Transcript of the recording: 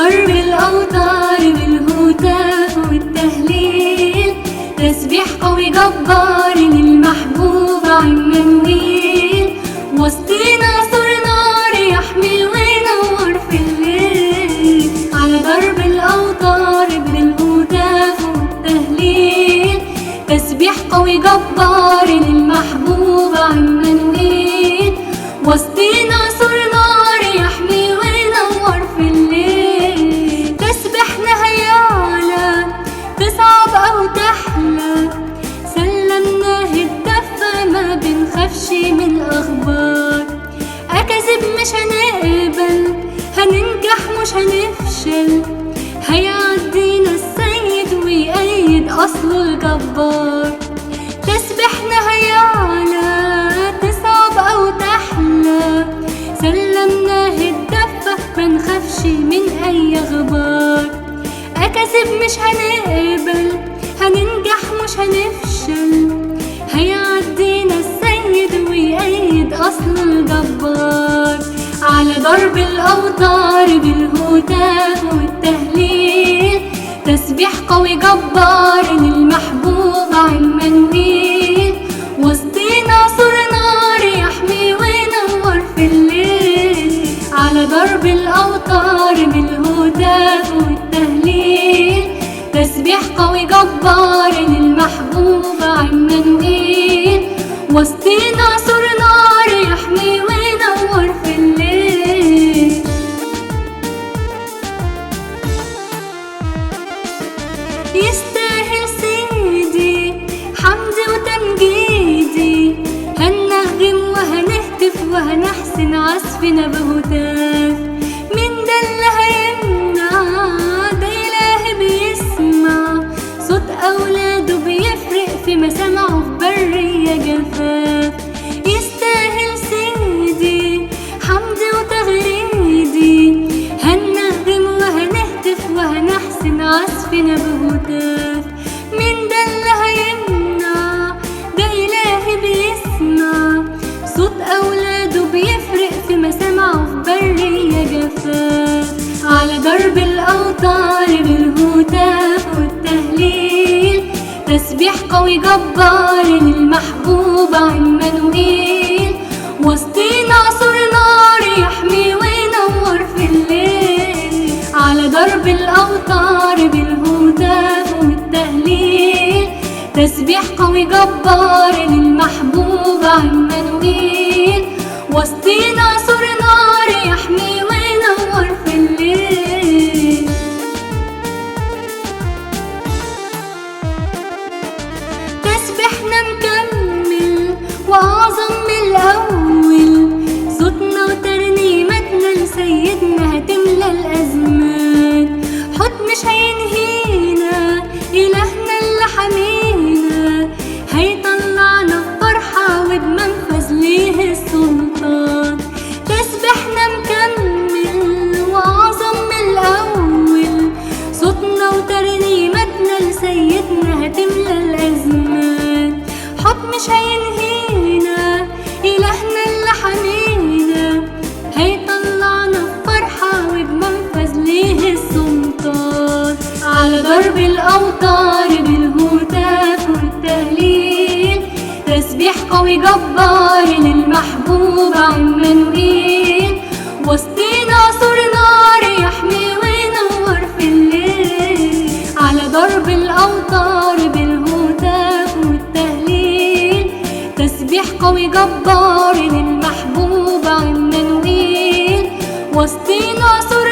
ضرب الأوتار بالهتاف والتهليل، تسبيح قوي جبار للمحبوب عمانويل. وسطينا سور نار يحمي وينور في الليل، على ضرب الأوتار بالهتاف والتهليل، تسبيح قوي جبار للمحبوب عمانويل. وسطينا سور نار يحمي وينور في الليل، تسبحنا هيعلى تصعب أو تحلى، سلمناه الدفة ما بنخافش من الأخبار. أكاذيب مش هنقبل، هننجح مش هنفشل، هيعدينا السيد ويأيد أصله الجبار. تسبحنا هيعلى تصعب أو تحلى، سلمناه الدفة منخافش من أي غبار. أكاذيب مش هنقبل، هننجح مش هنفشل، هيعدينا السيد ويأيد أصل الجبار. على ضرب الأوتار بالهتاف والتهليل، تسبيح قوي جبار للمحبوب عمانويل. وسطينا سور نار يحمي وينور في الليل، على ضرب الأوتار بالهتاف والتهليل، تسبيح قوي جبار للمحبوب عمانويل. وسطينا سور نار يحمي وينور في الليل. يستاهل سيدي حمدي وتمجيدي، هننغم وهنهتف وهنحسن عزفنا بهتاف. مين ده اللي هيمنع؟ ده إلهي بيسمع صوت أولاده، بيفرق في مسامعه في برية جفاف. يستاهل سيدي حمدي وتغريدي، هننغم وهنهتف وهنحسن عزفنا بهتاف. مين ده اللي هيمنع؟ ده إلهي بيسمع صوت أولاده، بيفرق في مسامعه في برية جفاف. على ضرب الأوتار بالهتاف والتهليل، تسبيح قوي جبار للمحبوب عمانويل. وسطينا سور نار يحمي وينور في الليل، على ضرب الأوتار بالهتاف والتهليل، تسبيح قوي جبار للمحبوب عمانويل. وسطينا سور نار يحمي وينور في الليل. تسبيحنا مكمل وأعظم من الأول، صوتنا وترنيمتنا لسيدنا هتملى الأزمان. حد مش هينهينا إلهنا اللي حمينا، هيطلعنا بفرحة وبمنفذ ليه السلطان. تسبيحنا مكمل وأعظم من الأول، صوتنا وترنيمتنا لسيدنا هتملى الأزمان. حب مش هينهينا إلهنا اللي حمينا، هيطلعنا بفرحة وبمنفذ ليه السلطان. على ضرب الأوتار بالهتاف والتهليل، تسبيح قوي جبار للمحبوب عمانويل. وسطينا سور نار يحمي وينور في الليل، على ضرب الأوتار بالهتاف والتهليل، تسبيح قوي جبار للمحبوب عمانويل. وسطينا سور